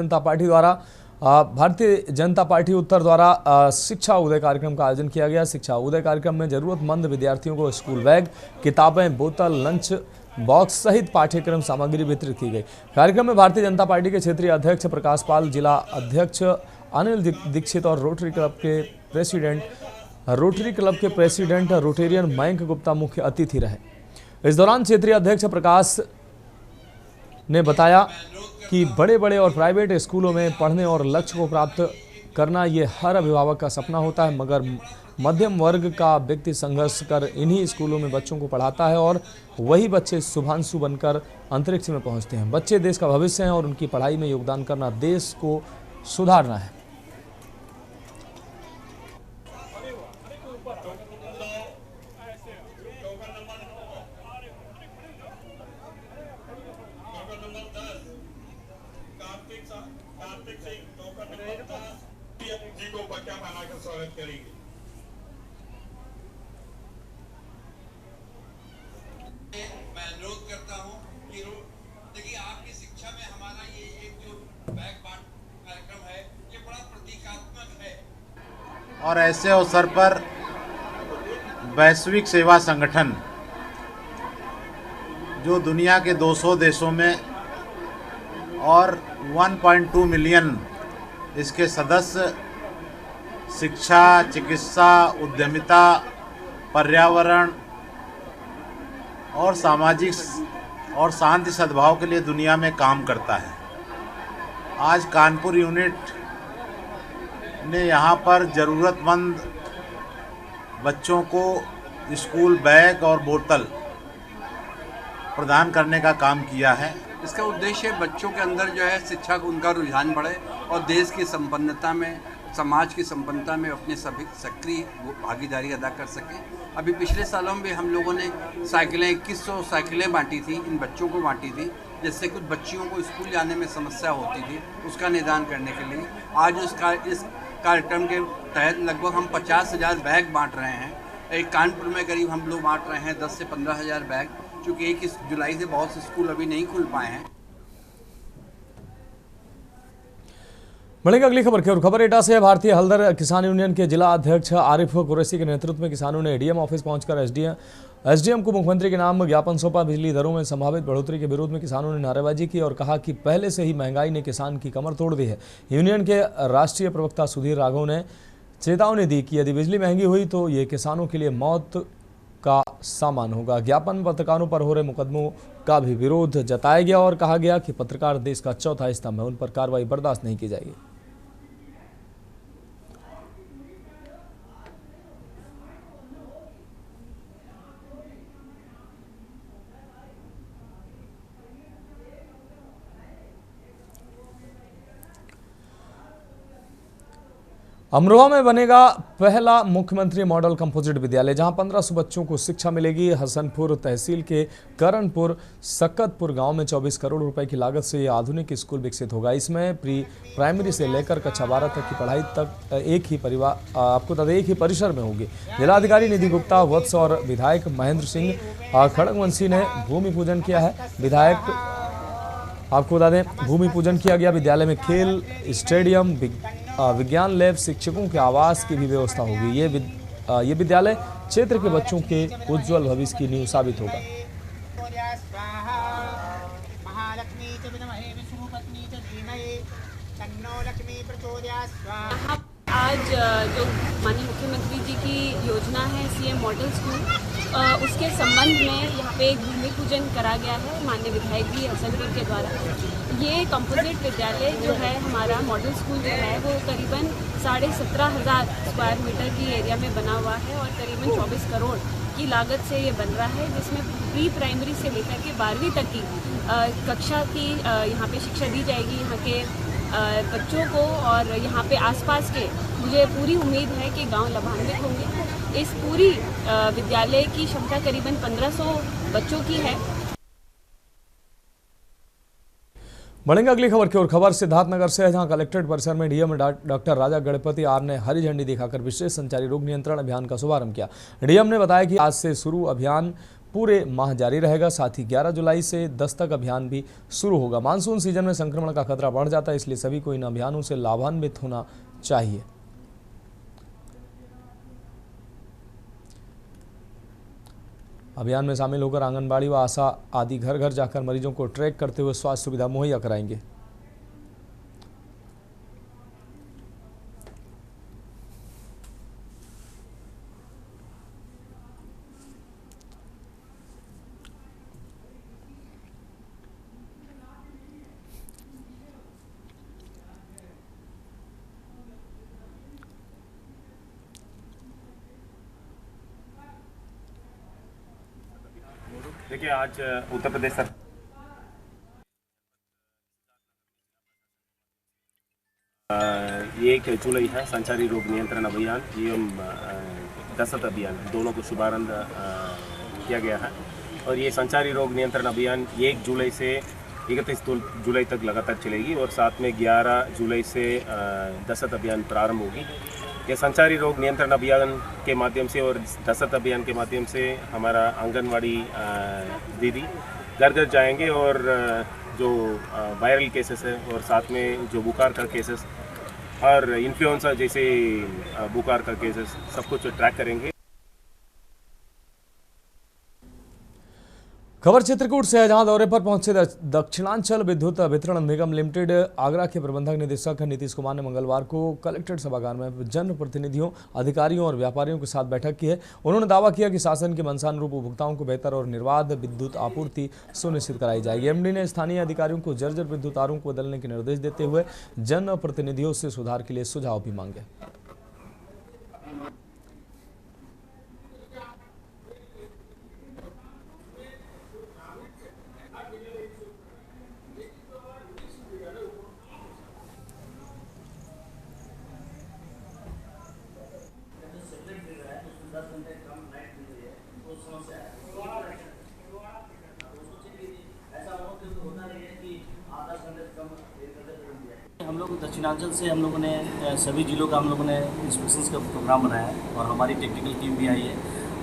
जनता पार्टी उत्तर द्वारा शिक्षा उदय कार्यक्रम का आयोजन किया गया। शिक्षा उदय कार्यक्रम में जरूरतमंद विद्यार्थियों को स्कूल बैग, किताबें, बोतल, लंच बॉक्स सहित पाठ्यक्रम सामग्री वितरित की गई। कार्यक्रम में भारतीय जनता पार्टी के क्षेत्रीय अध्यक्ष प्रकाश पाल, जिला अध्यक्ष अनिल दीक्षित और रोटरी क्लब के प्रेसिडेंट रोटेरियन मयंक गुप्ता मुख्य अतिथि रहे। इस दौरान क्षेत्रीय अध्यक्ष प्रकाश ने बताया कि बड़े बड़े और प्राइवेट स्कूलों में पढ़ने और लक्ष्य को प्राप्त करना ये हर अभिभावक का सपना होता है, मगर मध्यम वर्ग का व्यक्ति संघर्ष कर इन्हीं स्कूलों में बच्चों को पढ़ाता है और वही बच्चे शुभांशु बनकर अंतरिक्ष में पहुंचते हैं। बच्चे देश का भविष्य हैं और उनकी पढ़ाई में योगदान करना देश को सुधारना है। मैं अनुरोध करता हूं कि देखिए आपकी शिक्षा में हमारा ये एक जो बैग बांट कार्यक्रम है ये बड़ा प्रतीकात्मक है। और ऐसे अवसर पर वैश्विक सेवा संगठन जो दुनिया के 200 देशों में और 1.2 मिलियन इसके सदस्य शिक्षा, चिकित्सा, उद्यमिता, पर्यावरण और सामाजिक और शांति सद्भाव के लिए दुनिया में काम करता है। आज कानपुर यूनिट ने यहाँ पर ज़रूरतमंद बच्चों को स्कूल बैग और बोतल प्रदान करने का काम किया है। इसका उद्देश्य बच्चों के अंदर जो है शिक्षा को उनका रुझान बढ़े और देश की संपन्नता में, समाज की संपन्नता में अपने सभी सक्रिय भागीदारी अदा कर सकें। अभी पिछले सालों में भी हम लोगों ने साइकिलें 2100 साइकिलें बांटी थी, इन बच्चों को बांटी थी, जिससे कुछ बच्चियों को स्कूल जाने में समस्या होती थी, उसका निदान करने के लिए आज इस कार्यक्रम के तहत लगभग हम 50,000 बैग बांट रहे हैं। एक कानपुर में करीब हम लोग बांट रहे हैं 10 से 15,000 बैग, क्योंकि 1 जुलाई से बहुत से स्कूल अभी नहीं खुल पाए हैं। बढ़ेंगे अगली खबर की ओर। खबर एटा से। भारतीय हल्दर किसान यूनियन के जिला अध्यक्ष आरिफ कुरैशी के नेतृत्व में किसानों ने एडीएम ऑफिस पहुंचकर एसडीएम को मुख्यमंत्री के नाम ज्ञापन सौंपा। बिजली दरों में संभावित बढ़ोतरी के विरोध में किसानों ने नारेबाजी की और कहा कि पहले से ही महंगाई ने किसान की कमर तोड़ दी है। यूनियन के राष्ट्रीय प्रवक्ता सुधीर राघव ने चेतावनी दी कि यदि बिजली महंगी हुई तो ये किसानों के लिए मौत का सामान होगा। ज्ञापन पत्रकारों पर हो रहे मुकदमों का भी विरोध जताया गया और कहा गया कि पत्रकार देश का चौथा स्तंभ है, उन पर कार्रवाई बर्दाश्त नहीं की जाएगी। अमरोहा में बनेगा पहला मुख्यमंत्री मॉडल कंपोजिट विद्यालय, जहां 1500 बच्चों को शिक्षा मिलेगी। हसनपुर तहसील के करणपुर सक्कतपुर गांव में 24 करोड़ रुपए की लागत से यह आधुनिक स्कूल विकसित होगा। इसमें प्री प्राइमरी से लेकर कक्षा 12 तक की पढ़ाई तक एक ही परिसर में होगी। जिलाधिकारी निधि गुप्ता वत्स और विधायक महेंद्र सिंह खड़गवंशी ने भूमि पूजन किया है। आपको बता दें, भूमि पूजन किया गया। विद्यालय में खेल स्टेडियम, विज्ञान लैब, शिक्षकों के आवास की भी व्यवस्था होगी। ये विद्यालय क्षेत्र के बच्चों के उज्जवल भविष्य की नींव साबित होगा। आज जो माननीय मुख्यमंत्री जी की योजना है सीएम मॉडल स्कूल, उसके संबंध में यहाँ पे एक भूमि पूजन करा गया है माननीय विधायक जी हसनपुर के द्वारा। ये कंपोजिट विद्यालय जो है हमारा मॉडल स्कूल जो है वो करीबन 17,500 स्क्वायर मीटर की एरिया में बना हुआ है और करीबन 24 करोड़ की लागत से ये बन रहा है, जिसमें प्री प्राइमरी से लेकर के 12वीं तक की कक्षा की यहाँ पे शिक्षा दी जाएगी यहाँ के बच्चों को। और यहाँ पे आसपास के मुझे पूरी उम्मीद है कि गांव लाभान्वित होंगे। इस पूरी विद्यालय की क्षमता करीबन 1500 बच्चों की है। बढ़ेंगे अगली खबर की ओर। खबर सिद्धार्थनगर से है, जहां कलेक्ट्रेट परिसर में DM doctor Raja Ganapathi R ने हरी झंडी दिखाकर विशेष संचारी रोग नियंत्रण अभियान का शुभारंभ किया। डीएम ने बताया कि आज से शुरू अभियान पूरे माह जारी रहेगा। साथ ही 11 जुलाई से दस्तक अभियान भी शुरू होगा। मानसून सीजन में संक्रमण का खतरा बढ़ जाता है, इसलिए सभी को इन अभियानों से लाभान्वित होना चाहिए। अभियान में शामिल होकर आंगनबाड़ी व आशा आदि घर घर जाकर मरीजों को ट्रैक करते हुए स्वास्थ्य सुविधा मुहैया कराएंगे। देखिए, आज उत्तर प्रदेश सरकार 1 जुलाई है संचारी रोग नियंत्रण अभियान एवं दस्तक अभियान दोनों को शुभारंभ किया गया है। और ये संचारी रोग नियंत्रण अभियान 1 जुलाई से 31 जुलाई तक लगातार चलेगी और साथ में 11 जुलाई से दस्तक अभियान प्रारंभ होगी। ये संचारी रोग नियंत्रण अभियान के माध्यम से और दस्तक अभियान के माध्यम से हमारा आंगनवाड़ी दीदी घर घर जाएंगे और जो वायरल केसेस है और साथ में जो बुखार का केसेस और इन्फ्लुएंजा जैसे बुखार का केसेस सब कुछ ट्रैक करेंगे। खबर चित्रकूट से है, जहां दौरे पर पहुंचे दक्षिणांचल विद्युत वितरण निगम लिमिटेड आगरा के प्रबंधक निदेशक नीतीश कुमार ने मंगलवार को कलेक्ट्रेट सभागार में जनप्रतिनिधियों, अधिकारियों और व्यापारियों के साथ बैठक की है। उन्होंने दावा किया कि शासन के मंशानुरूप उपभोक्ताओं को बेहतर और निर्बाध विद्युत आपूर्ति सुनिश्चित कराई जाएगी। एमडी ने स्थानीय अधिकारियों को जर्जर विद्युत तारों को बदलने के निर्देश देते हुए जनप्रतिनिधियों से सुधार के लिए सुझाव भी मांगे। हम लोग दक्षिणांचल से हम लोगों ने सभी जिलों का हम लोगों ने इंस्पेक्शंस का प्रोग्राम बनाया है और हमारी टेक्निकल टीम भी आई है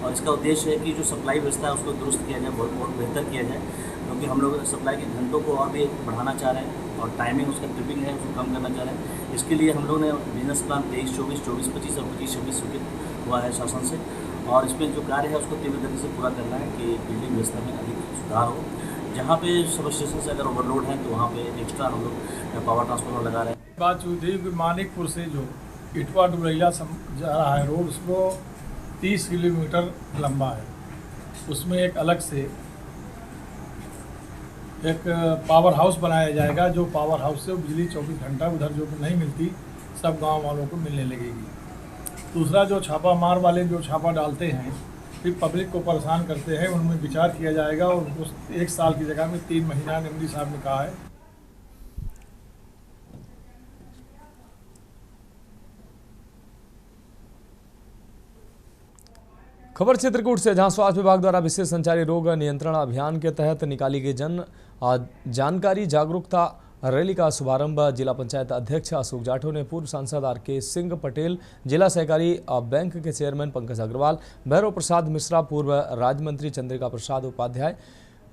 और इसका उद्देश्य है कि जो सप्लाई व्यवस्था है उसको दुरुस्त किया जाए, बहुत बेहतर किया जाए, क्योंकि हम लोग सप्लाई के घंटों को और भी बढ़ाना चाह रहे हैं और टाइमिंग उसका ट्रिपिंग है उसको कम करना चाह रहे हैं। इसके लिए हम लोग ने बिजनेस प्लान 23-24, 24-25 और 25-26 स्वीकृत हुआ है शासन से और इसमें जो कार्य है उसको तीव्र गति से पूरा करना है कि बिजली व्यवस्था में अधिक सुधार हो। जहाँ पे सब स्टेशन से अगर ओवरलोड है तो वहाँ पे एक्स्ट्रा हम लोग पावर ट्रांसफार्मर लगा रहे हैं। बात हुई थी कि मानिकपुर से जो इटवा डुरैया जा रहा है रोड, उसको 30 किलोमीटर लंबा है। उसमें एक अलग से एक पावर हाउस बनाया जाएगा, जो पावर हाउस से बिजली 24 घंटा उधर जो नहीं मिलती सब गांव वालों को मिलने लगेगी। दूसरा, जो छापा मार वाले जो छापा डालते हैं फिर पब्लिक को परेशान करते हैं, उनमें विचार किया जाएगा और उस 1 साल की जगह में 3 महीना एमडी साहब ने कहा है। खबर चित्रकूट से, जहां स्वास्थ्य विभाग द्वारा विशेष संचारी रोग नियंत्रण अभियान के तहत निकाली गई जानकारी जागरूकता रैली का शुभारंभ जिला पंचायत अध्यक्ष अशोक जाठव ने पूर्व सांसद आर.के. सिंह पटेल, जिला सहकारी बैंक के चेयरमैन पंकज अग्रवाल, भैरव प्रसाद मिश्रा, पूर्व राज्य मंत्री चंद्रिका प्रसाद उपाध्याय,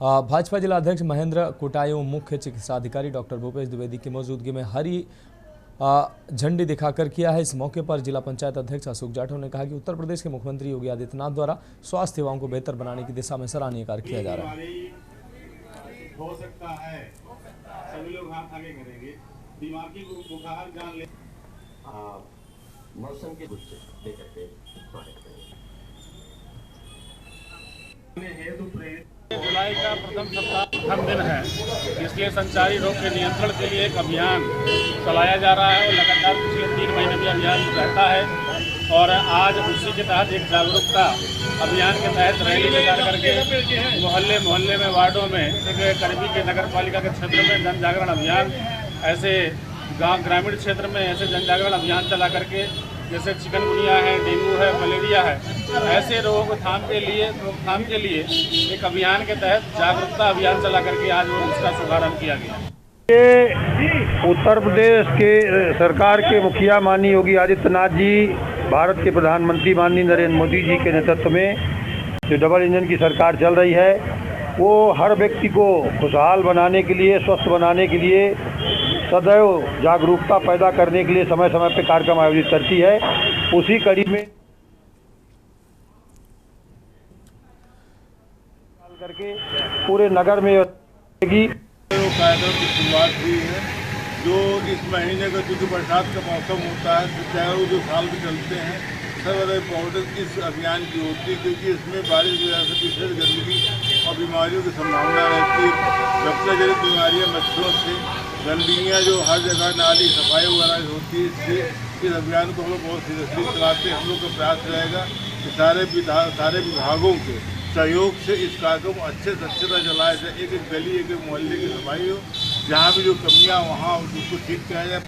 भाजपा जिला अध्यक्ष महेंद्र कुटायो, मुख्य चिकित्सा अधिकारी डॉक्टर भूपेश द्विवेदी की मौजूदगी में हरी झंडी दिखाकर किया है। इस मौके पर जिला पंचायत अध्यक्ष अशोक जाटव ने कहा कि उत्तर प्रदेश के मुख्यमंत्री योगी आदित्यनाथ द्वारा स्वास्थ्य सेवाओं को बेहतर बनाने की दिशा में सराहनीय कार्य किया जा रहा है। हो सकता है सभी लोग हाथ आगे करेंगे। दिमागी बुखार जान ले मौसम के कुछ लेकर के जुलाई का प्रथम सप्ताह प्रथम दिन है, इसलिए संचारी रोग के नियंत्रण के लिए एक अभियान चलाया जा रहा है और लगातार पिछले 3 महीने भी अभियान रहता है। और आज उसी के तहत एक जागरूकता अभियान के तहत रैली निकाल करके मोहल्ले मोहल्ले में वार्डों में एक करीबी के नगर पालिका के क्षेत्र में जन जागरण अभियान, ऐसे गाँव ग्रामीण क्षेत्र में ऐसे जन जागरण अभियान चला करके जैसे चिकनगुनिया है, डेंगू है, मलेरिया है, ऐसे रोगों को रोकथाम के लिए एक अभियान के तहत जागरूकता अभियान चला करके आज वो उसका शुभारंभ किया गया। ये उत्तर प्रदेश के सरकार के मुखिया माननीय योगी आदित्यनाथ जी, भारत के प्रधानमंत्री माननीय नरेंद्र मोदी जी के नेतृत्व में जो डबल इंजन की सरकार चल रही है, वो हर व्यक्ति को खुशहाल बनाने के लिए, स्वस्थ बनाने के लिए, सदैव जागरूकता पैदा करने के लिए समय समय पर कार्यक्रम आयोजित करती है। उसी कड़ी में करके पूरे नगर में कार्यक्रम की शुरुआत हुई है, जो इस महीने का चूँकि बरसात का मौसम होता है, चाहे वो 2 साल भी चलते हैं, सबसे इम्पोर्टेंस इस अभियान की होती है, क्योंकि इसमें बारिश की वजह से विशेष गंदगी और बीमारियों की संभावना रहती है। सबसे जरूरी बीमारियाँ मच्छरों से, गंदगियाँ जो हर जगह नाली सफाई वगैरह होती है, इससे इस अभियान को हम लोग बहुत सीरियसली चलाते हैं। हम लोग का प्रयास रहेगा कि सारे विभागों के सहयोग से इस कार्यक्रम को अच्छे से अच्छे तरह चलाया जाए। एक एक गली, एक एक मोहल्ले की सफाई हो, जहाँ भी जो कमियाँ वहाँ उसको ठीक किया जाए।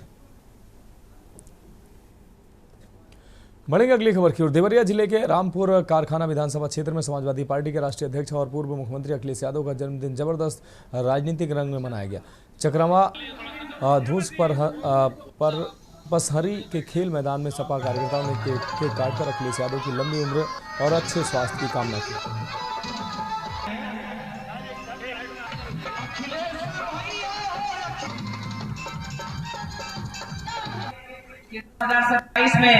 बढ़ेंगे अगली खबर की ओर। देवरिया जिले के रामपुर कारखाना विधानसभा क्षेत्र में समाजवादी पार्टी के राष्ट्रीय अध्यक्ष और पूर्व मुख्यमंत्री अखिलेश यादव का जन्मदिन जबरदस्त राजनीतिक रंग में मनाया गया। चक्रवा धूस पर पसहरी के खेल मैदान में सपा कार्यकर्ताओं ने केक काटकर अखिलेश यादव की लंबी उम्र और अच्छे स्वास्थ्य की कामना की। 2027 में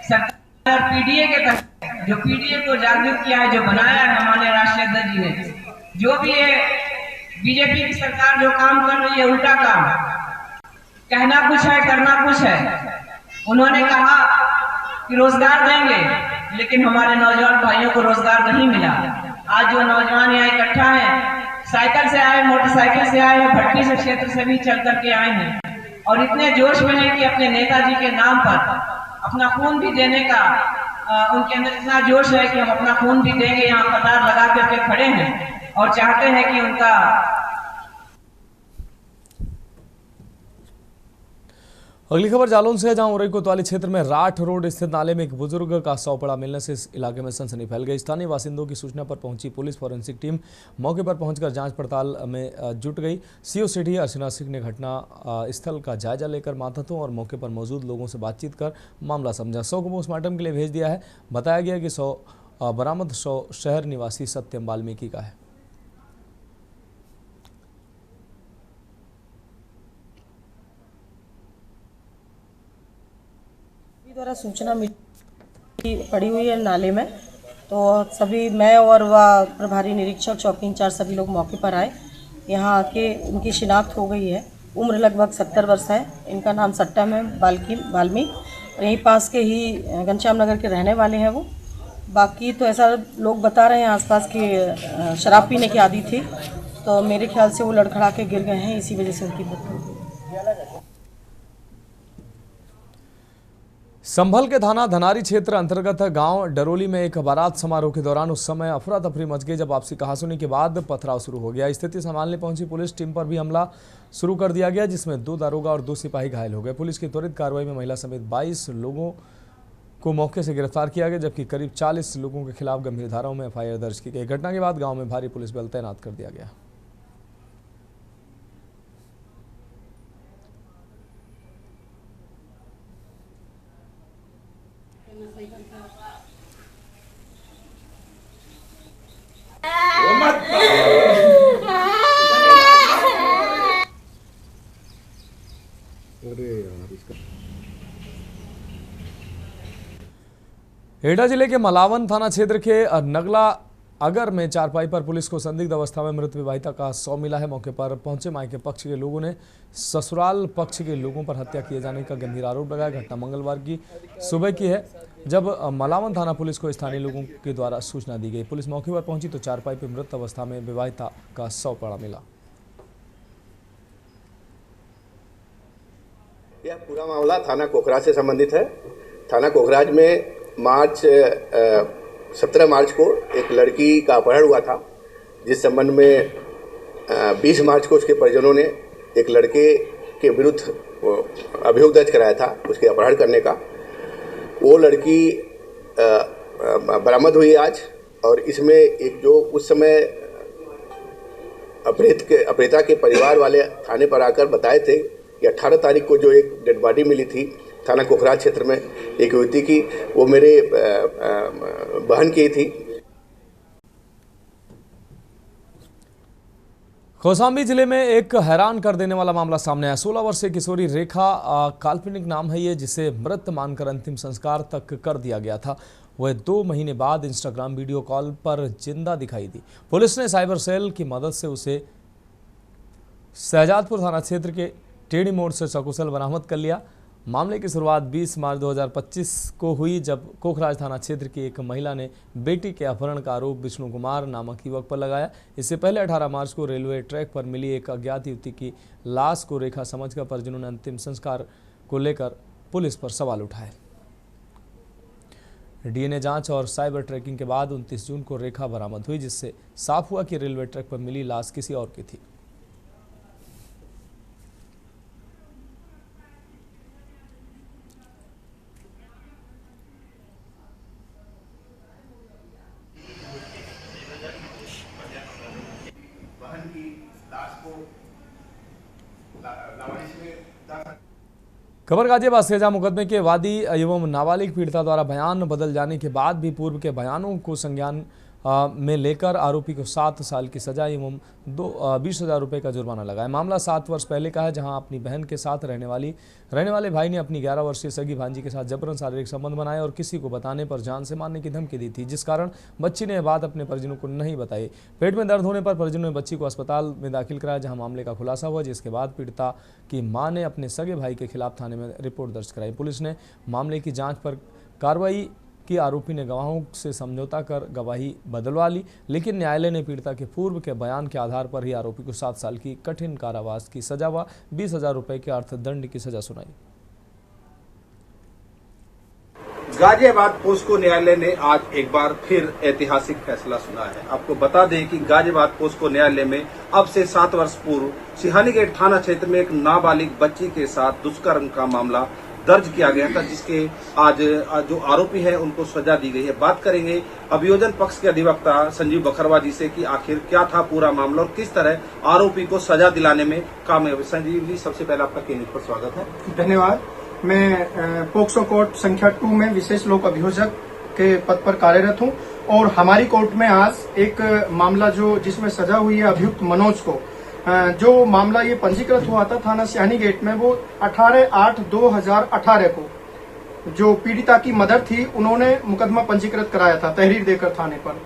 सरकार पीडीए के तहत जो पीडीए को जागरूक किया है, जो बनाया है हमारे राष्ट्रीय अध्यक्ष जी ने, जो भी ये बीजेपी की सरकार जो काम कर रही है उल्टा काम, कहना कुछ है करना कुछ है। उन्होंने कहा कि रोजगार देंगे, लेकिन हमारे नौजवान भाइयों को रोजगार नहीं मिला। आज जो नौजवान यहाँ इकट्ठा है, साइकिल से आए, मोटरसाइकिल से आए, भट्टी से क्षेत्र से भी चल करके आए हैं और इतने जोश में हैं कि अपने नेताजी के नाम पर अपना खून भी देने का उनके अंदर इतना जोश है कि हम अपना खून भी देंगे। यहाँ कतार लगा करके खड़े हैं और चाहते हैं कि उनका। अगली खबर जालौन से है, जहां उरई कोतवाली क्षेत्र में राठ रोड स्थित नाले में एक बुजुर्ग का शव पड़ा मिलने से इस इलाके में सनसनी फैल गई। स्थानीय बासिंदों की सूचना पर पहुंची पुलिस फॉरेंसिक टीम मौके पर पहुंचकर जांच पड़ताल में जुट गई। सीओ सिटी अर्चना सिंह ने घटना स्थल का जायजा लेकर मातहतों और मौके पर मौजूद लोगों से बातचीत कर मामला समझा। शव को पोस्टमार्टम के लिए भेज दिया है। बताया गया कि बरामद शव शहर निवासी सत्यम वाल्मीकि का है। द्वारा सूचना पड़ी हुई है नाले में, तो सभी मैं और वह प्रभारी निरीक्षक चौकी इंचार्ज सभी लोग मौके पर आए। यहाँ आके उनकी शिनाख्त हो गई है। उम्र लगभग 70 वर्ष है। इनका नाम सट्टम है वाल्मीकि, और यहीं पास के ही घनश्याम नगर के रहने वाले हैं वो। बाकी तो ऐसा लोग बता रहे हैं आसपास की शराब पीने की आदी थी, तो मेरे ख्याल से वो लड़खड़ा के गिर गए हैं, इसी वजह से उनकी मृत्यु हो गई। संभल के थाना धनारी क्षेत्र अंतर्गत गांव डरोली में एक बारात समारोह के दौरान उस समय अफरा तफरी मच गई जब आपसी कहासुनी के बाद पथराव शुरू हो गया। स्थिति संभालने पहुंची पुलिस टीम पर भी हमला शुरू कर दिया गया, जिसमें 2 दारोगा और 2 सिपाही घायल हो गए। पुलिस की त्वरित कार्रवाई में महिला समेत 22 लोगों को मौके से गिरफ्तार किया गया, जबकि करीब 40 लोगों के खिलाफ गंभीर धाराओं में FIR दर्ज की गई। घटना के बाद गाँव में भारी पुलिस बल तैनात कर दिया गया। अरे यार इसका एटा जिले के मलावन थाना क्षेत्र के नगला अगर में चारपाई पर पुलिस को संदिग्ध अवस्था में मृत विवाहिता का शव मिला है। मौके पर पहुंचे मायके पक्ष के लोगों ने ससुराल पक्ष के लोगों पर हत्या किए जाने का गंभीर आरोप लगाया। घटना मंगलवार की सुबह की है, जब मलावन थाना पुलिस को स्थानीय लोगों के द्वारा सूचना दी गई। पुलिस मौके पर पहुंची तो चारपाई पर मृत अवस्था में विवाहिता का शव पड़ा मिला। यह पूरा मामला थाना कोखराज से संबंधित है। थाना कोखराज में 17 मार्च को एक लड़की का अपहरण हुआ था, जिस संबंध में 20 मार्च को उसके परिजनों ने एक लड़के के विरुद्ध अभियोग दर्ज कराया था उसके अपहरण करने का। वो लड़की बरामद हुई आज, और इसमें एक जो उस समय अपहृता के परिवार वाले थाने पर आकर बताए थे कि 18 तारीख को जो एक डेड बॉडी मिली थी थाना कोखराज क्षेत्र में एक युवती की, वो मेरे बहन की थी। कौशाम्बी जिले में एक हैरान कर देने वाला मामला सामने आया। 16 वर्षीय किशोरी रेखा काल्पनिक नाम है ये, जिसे मृत मानकर अंतिम संस्कार तक कर दिया गया था। वह 2 महीने बाद इंस्टाग्राम वीडियो कॉल पर जिंदा दिखाई दी। पुलिस ने साइबर सेल की मदद से उसे शहजादपुर थाना क्षेत्र के टेढ़ी मोड़ से सकुशल बरामद कर लिया। मामले की शुरुआत 20 मार्च 2025 को हुई, जब कोखराज थाना क्षेत्र की एक महिला ने बेटी के अपहरण का आरोप विष्णु कुमार नामक युवक पर लगाया। इससे पहले 18 मार्च को रेलवे ट्रैक पर मिली एक अज्ञात युवती की लाश को रेखा समझकर परिजनों ने अंतिम संस्कार को लेकर पुलिस पर सवाल उठाए। डीएनए जांच और साइबर ट्रैकिंग के बाद 29 जून को रेखा बरामद हुई, जिससे साफ हुआ कि रेलवे ट्रैक पर मिली लाश किसी और की थी। खबर गाजियाबाद से, जहां मुकदमे के वादी एवं नाबालिग पीड़िता द्वारा बयान बदल जाने के बाद भी पूर्व के बयानों को संज्ञान में लेकर आरोपी को 7 साल की सजा एवं 20,000 रुपये का जुर्माना लगाया। मामला 7 वर्ष पहले का है, जहां अपनी बहन के साथ रहने वाले भाई ने अपनी 11 वर्षीय सगी भांजी के साथ जबरन शारीरिक संबंध बनाए और किसी को बताने पर जान से मारने की धमकी दी थी, जिस कारण बच्ची ने यह बात अपने परिजनों को नहीं बताई। पेट में दर्द होने पर परिजनों ने बच्ची को अस्पताल में दाखिल कराया, जहाँ मामले का खुलासा हुआ, जिसके बाद पीड़िता की मां ने अपने सगे भाई के खिलाफ थाने में रिपोर्ट दर्ज कराई। पुलिस ने मामले की जाँच पर कार्रवाई कि आरोपी ने गवाहों से समझौता कर गवाही बदलवा ली, लेकिन न्यायालय ने पीड़िता के पूर्व के बयान के आधार पर ही आरोपी को 7 साल की कठिन कारावास की सजा व 20,000 रुपये के अर्थदंड की सजा सुनाई। गाजियाबाद पोस्को न्यायालय ने आज एक बार फिर ऐतिहासिक फैसला सुना है। आपको बता दें कि गाजियाबाद पोस्को न्यायालय में अब से 7 वर्ष पूर्व सिहानी गेट थाना क्षेत्र में एक नाबालिग बच्ची के साथ दुष्कर्म का मामला दर्ज किया गया था, जिसके आज जो आरोपी हैं उनको सजा दी गई है। बात करेंगे अभियोजन पक्ष के अधिवक्ता संजीव बखरवा जी से कि आखिर क्या था पूरा मामला और किस तरह आरोपी को सजा दिलाने में कामयाब। संजीव जी, सबसे पहले आपका क्लिनिक पर स्वागत है। धन्यवाद। मैं पोक्सो कोर्ट संख्या 2 में विशेष लोक अभियोजक के पद पर कार्यरत हूं और हमारी कोर्ट में आज एक मामला जिसमें सजा हुई है अभियुक्त मनोज को, जो मामला ये पंजीकृत हुआ था थाना सिहानी गेट में, वो 18/8/2018 को जो पीड़िता की मदर थी उन्होंने मुकदमा पंजीकृत कराया था तहरीर देकर थाने पर।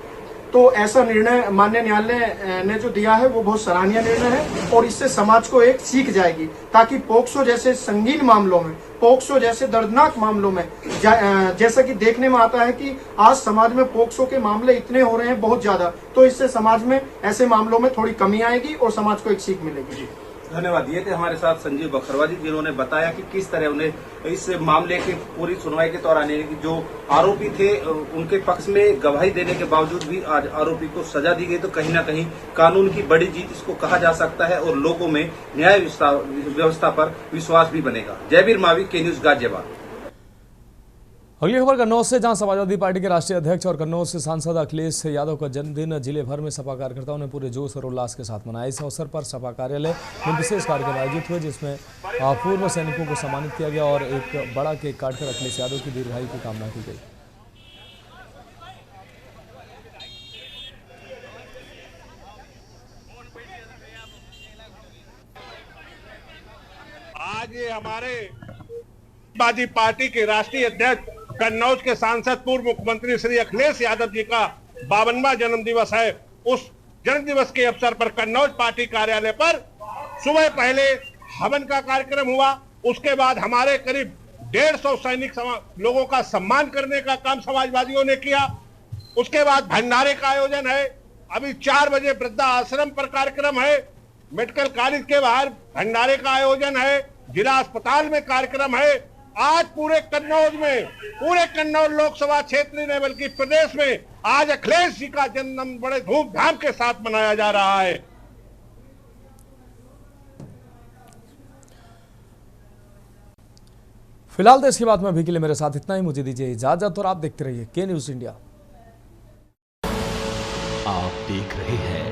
तो ऐसा निर्णय माननीय न्यायालय ने जो दिया है वो बहुत सराहनीय निर्णय है और इससे समाज को एक सीख जाएगी, ताकि पोक्सो जैसे संगीन मामलों में, पोक्सो जैसे दर्दनाक मामलों में, जैसा कि देखने में आता है कि आज समाज में पोक्सो के मामले इतने हो रहे हैं बहुत ज्यादा, तो इससे समाज में ऐसे मामलों में थोड़ी कमी आएगी और समाज को एक सीख मिलेगी। धन्यवाद। ये थे हमारे साथ संजीव बखरवा जी, जिन्होंने बताया कि किस तरह उन्हें इस मामले की पूरी सुनवाई के दौरान जो आरोपी थे उनके पक्ष में गवाही देने के बावजूद भी आज आरोपी को सजा दी गई। तो कहीं ना कहीं कानून की बड़ी जीत इसको कहा जा सकता है और लोगों में न्याय व्यवस्था पर विश्वास भी बनेगा। जयवीर मावी, के न्यूज, गाजियाबाद। अगली खबर कन्नौज से, जहां समाजवादी पार्टी के राष्ट्रीय अध्यक्ष और कन्नौज से सांसद अखिलेश यादव का जन्मदिन जिले भर में सपा कार्यकर्ताओं ने पूरे जोश और उल्लास के साथ मनाया। इस अवसर पर सपा कार्यालय में विशेष कार्यक्रम आयोजित हुए, जिसमें पूर्व सैनिकों को सम्मानित किया गया और एक बड़ा केक काटकर अखिलेश यादव की दीर्घायु की कामना की गई। आज ये हमारे समाजवादी पार्टी के राष्ट्रीय अध्यक्ष कन्नौज के सांसद पूर्व मुख्यमंत्री श्री अखिलेश यादव जी का 52वां जन्म दिवस है। उस जन्म दिवस के अवसर पर कन्नौज पार्टी कार्यालय पर सुबह पहले हवन का कार्यक्रम हुआ। उसके बाद हमारे करीब 150 सैनिक लोगों का सम्मान करने का काम समाजवादियों ने किया। उसके बाद भंडारे का आयोजन है। अभी 4 बजे वृद्धा आश्रम पर कार्यक्रम है। मेडिकल कॉलेज के बाहर भंडारे का आयोजन है। जिला अस्पताल में कार्यक्रम है। आज पूरे कन्नौज लोकसभा क्षेत्र ने बल्कि प्रदेश में आज अखिलेश जी का जन्म बड़े धूमधाम के साथ मनाया जा रहा है। फिलहाल देश की बात में अभी के लिए मेरे साथ इतना ही। मुझे दीजिए इजाजत और आप देखते रहिए के न्यूज इंडिया। आप देख रहे हैं